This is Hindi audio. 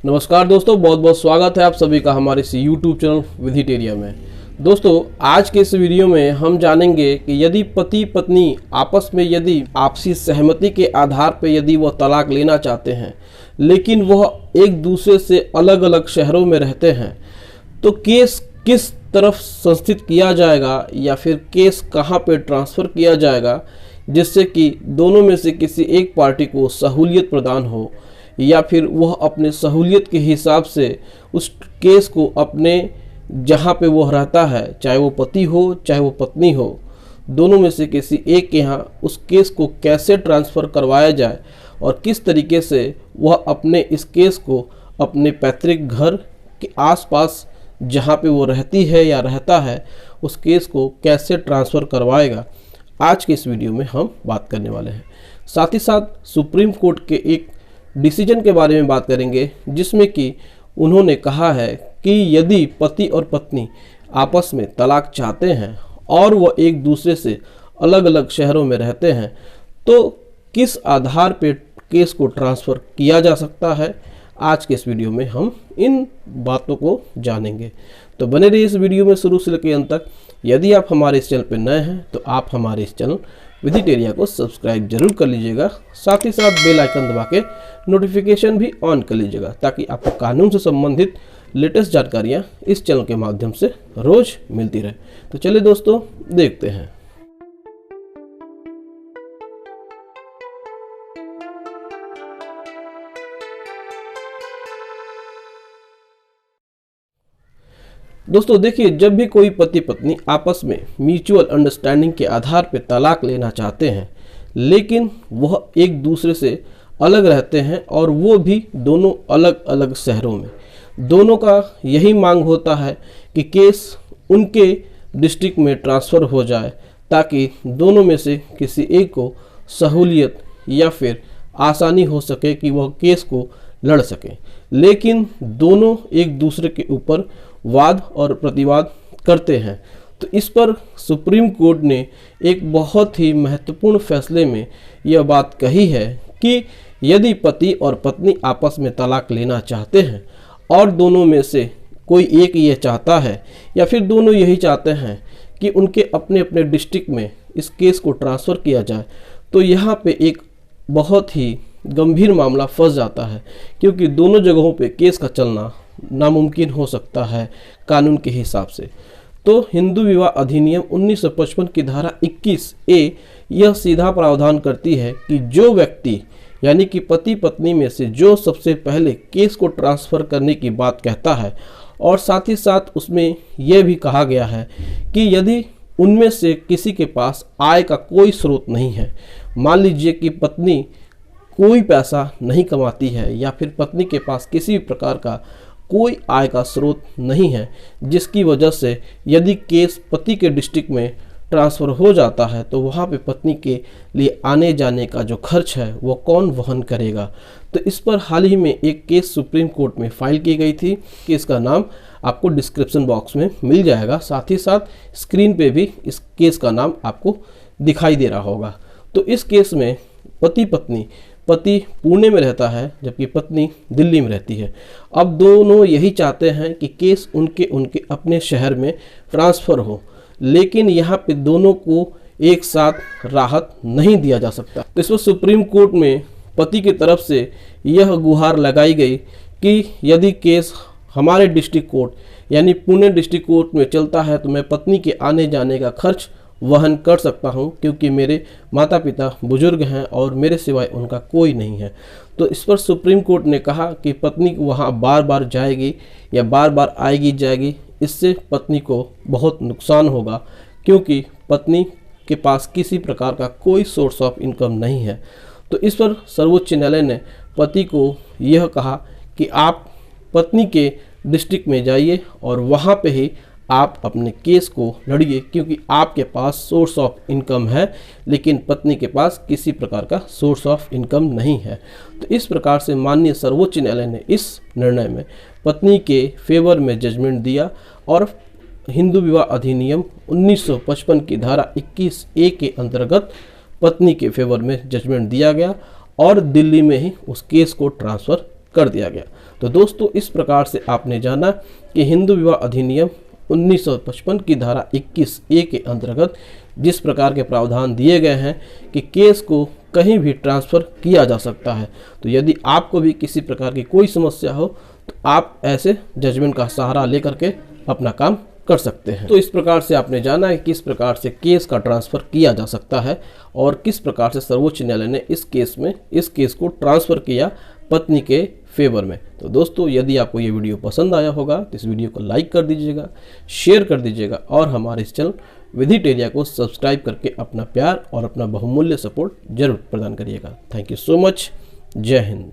नमस्कार दोस्तों, बहुत बहुत स्वागत है आप सभी का हमारे इस यूट्यूब चैनल विधिटेरिया में। दोस्तों, आज के इस वीडियो में हम जानेंगे कि यदि पति पत्नी आपस में यदि आपसी सहमति के आधार पर यदि वह तलाक लेना चाहते हैं, लेकिन वह एक दूसरे से अलग अलग शहरों में रहते हैं, तो केस किस तरफ संस्थित किया जाएगा या फिर केस कहाँ पे ट्रांसफ़र किया जाएगा, जिससे कि दोनों में से किसी एक पार्टी को सहूलियत प्रदान हो या फिर वह अपने सहूलियत के हिसाब से उस केस को अपने जहाँ पे वह रहता है, चाहे वो पति हो चाहे वो पत्नी हो, दोनों में से किसी एक के यहाँ उस केस को कैसे ट्रांसफ़र करवाया जाए और किस तरीके से वह अपने इस केस को अपने पैतृक घर के आसपास जहाँ पे वो रहती है या रहता है उस केस को कैसे ट्रांसफ़र करवाएगा, आज के इस वीडियो में हम बात करने वाले हैं। साथ ही साथ सुप्रीम कोर्ट के एक डिसीजन के बारे में बात करेंगे, जिसमें कि उन्होंने कहा है कि यदि पति और पत्नी आपस में तलाक चाहते हैं और वह एक दूसरे से अलग अलग शहरों में रहते हैं, तो किस आधार पर केस को ट्रांसफ़र किया जा सकता है। आज के इस वीडियो में हम इन बातों को जानेंगे, तो बने रहिए इस वीडियो में शुरू से लेकर अंत तक। यदि आप हमारे इस चैनल पर नए हैं तो आप हमारे इस चैनल विधिटेरिया को सब्सक्राइब जरूर कर लीजिएगा, साथ ही साथ बेल आइकन दबा के नोटिफिकेशन भी ऑन कर लीजिएगा, ताकि आपको कानून से संबंधित लेटेस्ट जानकारियाँ इस चैनल के माध्यम से रोज मिलती रहे। तो चलिए दोस्तों, देखते हैं। दोस्तों देखिए, जब भी कोई पति पत्नी आपस में म्यूचुअल अंडरस्टैंडिंग के आधार पर तलाक लेना चाहते हैं, लेकिन वह एक दूसरे से अलग रहते हैं और वो भी दोनों अलग अलग शहरों में, दोनों का यही मांग होता है कि केस उनके डिस्ट्रिक्ट में ट्रांसफ़र हो जाए, ताकि दोनों में से किसी एक को सहूलियत या फिर आसानी हो सके कि वह केस को लड़ सकें। लेकिन दोनों एक दूसरे के ऊपर वाद और प्रतिवाद करते हैं। तो इस पर सुप्रीम कोर्ट ने एक बहुत ही महत्वपूर्ण फैसले में यह बात कही है कि यदि पति और पत्नी आपस में तलाक लेना चाहते हैं और दोनों में से कोई एक ये चाहता है या फिर दोनों यही चाहते हैं कि उनके अपने अपने डिस्ट्रिक्ट में इस केस को ट्रांसफ़र किया जाए, तो यहाँ पे एक बहुत ही गंभीर मामला फंस जाता है, क्योंकि दोनों जगहों पे केस का चलना नामुमकिन हो सकता है कानून के हिसाब से। तो हिंदू विवाह अधिनियम 1955 की धारा 21A यह सीधा प्रावधान करती है कि जो व्यक्ति यानी कि पति पत्नी में से जो सबसे पहले केस को ट्रांसफ़र करने की बात कहता है, और साथ ही साथ उसमें यह भी कहा गया है कि यदि उनमें से किसी के पास आय का कोई स्रोत नहीं है, मान लीजिए कि पत्नी कोई पैसा नहीं कमाती है या फिर पत्नी के पास किसी भी प्रकार का कोई आय का स्रोत नहीं है, जिसकी वजह से यदि केस पति के डिस्ट्रिक्ट में ट्रांसफ़र हो जाता है तो वहाँ पे पत्नी के लिए आने जाने का जो खर्च है वो कौन वहन करेगा। तो इस पर हाल ही में एक केस सुप्रीम कोर्ट में फाइल की गई थी। केस का नाम आपको डिस्क्रिप्शन बॉक्स में मिल जाएगा, साथ ही साथ स्क्रीन पे भी इस केस का नाम आपको दिखाई दे रहा होगा। तो इस केस में पति पुणे में रहता है जबकि पत्नी दिल्ली में रहती है। अब दोनों यही चाहते हैं कि केस उनके अपने शहर में ट्रांसफ़र हो, लेकिन यहाँ पे दोनों को एक साथ राहत नहीं दिया जा सकता। तो इस पर सुप्रीम कोर्ट में पति की तरफ से यह गुहार लगाई गई कि यदि केस हमारे डिस्ट्रिक्ट कोर्ट यानी पुणे डिस्ट्रिक्ट कोर्ट में चलता है तो मैं पत्नी के आने जाने का खर्च वहन कर सकता हूं, क्योंकि मेरे माता पिता बुजुर्ग हैं और मेरे सिवाय उनका कोई नहीं है। तो इस पर सुप्रीम कोर्ट ने कहा कि पत्नी वहां बार बार जाएगी या बार बार आएगी जाएगी, इससे पत्नी को बहुत नुकसान होगा, क्योंकि पत्नी के पास किसी प्रकार का कोई सोर्स ऑफ इनकम नहीं है। तो इस पर सर्वोच्च न्यायालय ने पति को यह कहा कि आप पत्नी के डिस्ट्रिक्ट में जाइए और वहाँ पे ही आप अपने केस को लड़िए, क्योंकि आपके पास सोर्स ऑफ इनकम है लेकिन पत्नी के पास किसी प्रकार का सोर्स ऑफ इनकम नहीं है। तो इस प्रकार से माननीय सर्वोच्च न्यायालय ने इस निर्णय में पत्नी के फेवर में जजमेंट दिया और हिंदू विवाह अधिनियम 1955 की धारा 21A के अंतर्गत पत्नी के फेवर में जजमेंट दिया गया और दिल्ली में ही उस केस को ट्रांसफ़र कर दिया गया। तो दोस्तों इस प्रकार से आपने जाना कि हिंदू विवाह अधिनियम 1955 की धारा 21A के अंतर्गत जिस प्रकार के प्रावधान दिए गए हैं कि केस को कहीं भी ट्रांसफ़र किया जा सकता है। तो यदि आपको भी किसी प्रकार की कोई समस्या हो तो आप ऐसे जजमेंट का सहारा लेकर के अपना काम कर सकते हैं। तो इस प्रकार से आपने जाना है किस प्रकार से केस का ट्रांसफ़र किया जा सकता है और किस प्रकार से सर्वोच्च न्यायालय ने इस केस को ट्रांसफ़र किया पत्नी के फेवर में। तो दोस्तों यदि आपको ये वीडियो पसंद आया होगा तो इस वीडियो को लाइक कर दीजिएगा, शेयर कर दीजिएगा और हमारे इस चैनल विधिटेरिया को सब्सक्राइब करके अपना प्यार और अपना बहुमूल्य सपोर्ट जरूर प्रदान करिएगा। Thank you so much. जय हिंद।